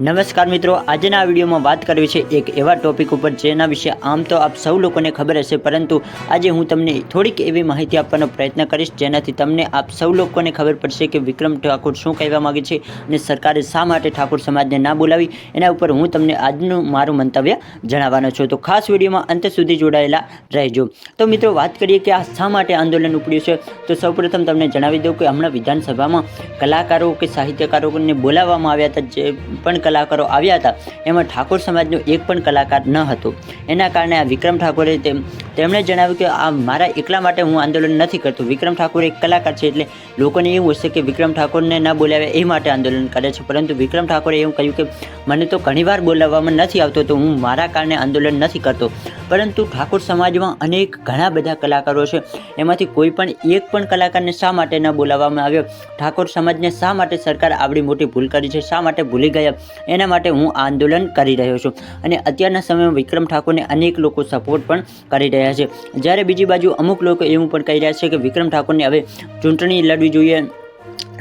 નમસ્કાર મિત્રો, આજના આ વિડીયોમાં વાત કરવી છે એક એવા ટોપિક ઉપર જેના વિશે આમ તો આપ સૌ લોકોને ખબર હશે, પરંતુ આજે હું તમને થોડીક એવી માહિતી આપવાનો પ્રયત્ન કરીશ જેનાથી તમને આપ સૌ લોકોને ખબર પડશે કે વિક્રમ ઠાકોર શું કહેવા માગે છે અને સરકારે શા માટે ઠાકોર સમાજને ના બોલાવી, એના ઉપર હું તમને આજનું મારું મંતવ્ય જણાવવાનો છું. તો ખાસ વિડીયોમાં અંત સુધી જોડાયેલા રહેજો. તો મિત્રો, વાત કરીએ કે આ શા માટે આંદોલન ઉપડ્યું છે, તો સૌપ્રથમ તમને જણાવી દઉં કે હમણાં વિધાનસભામાં કલાકારો કે સાહિત્યકારોને બોલાવવામાં આવ્યા હતા. જે પણ કલાકારો આવ્યા હતા એમાં ઠાકોર સમાજનો એક પણ કલાકાર ન હતો. એના કારણે આ વિક્રમ ઠાકોરે તેમણે જણાવ્યું કે આ મારા એકલા માટે હું આંદોલન નથી કરતો. વિક્રમ ઠાકોર એક કલાકાર છે, એટલે લોકોને એવું હશે કે વિક્રમ ઠાકોરને ના બોલાવ્યા એ માટે આંદોલન કરે છે, પરંતુ વિક્રમ ઠાકોરે એવું કહ્યું કે મને તો ઘણીવાર બોલાવવામાં નથી આવતો, તો હું મારા કારણે આંદોલન નથી કરતો. પરંતુ ઠાકોર સમાજમાં ઘણા બધા કલાકારો છે, એમાંથી કોઈ પણ એક પણ કલાકારને શા માટે ન બોલાવવામાં આવ્યો, ઠાકોર સમાજને શા માટે સરકાર આવડી મોટી ભૂલ કરી છે, શા માટે ભૂલી ગયા, એના માટે હું આંદોલન કરી રહ્યો છું. અને અત્યારના સમયમાં વિક્રમ ઠાકોરને અનેક લોકો સપોર્ટ પણ કરી રહ્યા છે. જ્યારે બીજી બાજુ અમુક લોકો એવું પણ કહી રહ્યા છે કે વિક્રમ ઠાકોરને હવે ચૂંટણી લડવી જોઈએ,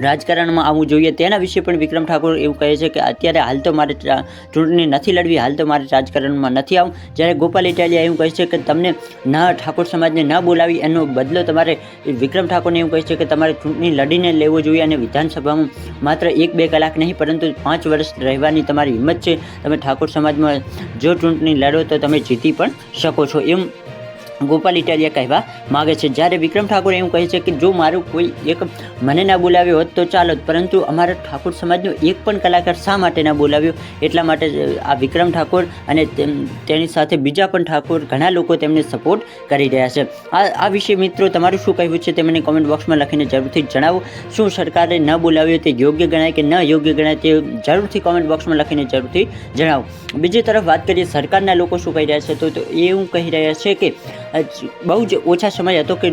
રાજકારણમાં આવવું જોઈએ. તેના વિશે પણ વિક્રમ ઠાકોર એવું કહે છે કે અત્યારે હાલ તો મારે ચૂંટણી નથી લડવી, હાલ તો મારે રાજકારણમાં નથી આવવું. જ્યારે ગોપાલ ઇટાલિયા એવું કહે છે કે તમને ઠાકોર સમાજને ન બોલાવી એનો બદલો તમારે, વિક્રમ ઠાકોરને એવું કહે છે કે તમારે ચૂંટણી લડીને લેવો જોઈએ અને વિધાનસભામાં માત્ર 1-2 કલાક નહીં પરંતુ 5 વર્ષ રહેવાની તમારી હિંમત છે. તમે ઠાકોર સમાજમાં જો ચૂંટણી લડો તો તમે જીતી પણ શકો છો, એમ ગોપાલ ઇટાલિયા કહેવા માગે છે. જ્યારે વિક્રમ ઠાકોર એવું કહે છે કે જો મારું કોઈ એક મને ના બોલાવ્યો હોત તો ચાલો, પરંતુ અમારા ઠાકોર સમાજનો એક પણ કલાકાર શા માટે ના બોલાવ્યો, એટલા માટે આ વિક્રમ ઠાકોર અને તેની સાથે બીજા પણ ઠાકોર ઘણા લોકો તેમને સપોર્ટ કરી રહ્યા છે. આ વિશે મિત્રો તમારું શું કહેવું છે તે મને કોમેન્ટ બોક્સમાં લખીને જરૂરથી જણાવો. શું સરકારે ન બોલાવ્યો તે યોગ્ય ગણાય કે ન યોગ્ય ગણાય તે જરૂરથી કોમેન્ટ બોક્સમાં લખીને જરૂરથી જણાવો. બીજી તરફ વાત કરીએ સરકારના લોકો શું કહી રહ્યા છે, તો એ એવું કહી રહ્યા છે કે બહુ જ ઓછા સમય હતો કે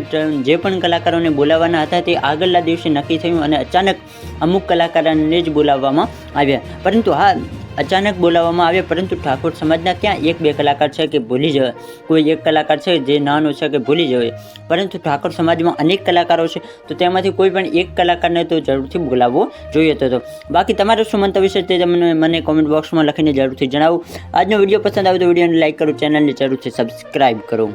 જે પણ કલાકારોને બોલાવવાના હતા તે આગળના દિવસે નક્કી થયું અને અચાનક અમુક કલાકારોને જ બોલાવવામાં આવ્યા. પરંતુ અચાનક બોલાવવામાં આવ્યા, પરંતુ ઠાકોર સમાજના ક્યાં 1-2 કલાકાર છે કે ભૂલી જવાય, કોઈ એક કલાકાર છે જે નાનો છે કે ભૂલી જવાય, પરંતુ ઠાકોર સમાજમાં અનેક કલાકારો છે, તો તેમાંથી કોઈ પણ એક કલાકારને તો જરૂરથી બોલાવવો જોઈએ. તો બાકી તમારું શું મંતવ્ય છે તે મને કોમેન્ટ બોક્સમાં લખીને જરૂરથી જણાવો. આજનો વિડીયો પસંદ આવે તો વિડીયોને લાઇક કરો, ચેનલને જરૂરથી સબસ્ક્રાઈબ કરો.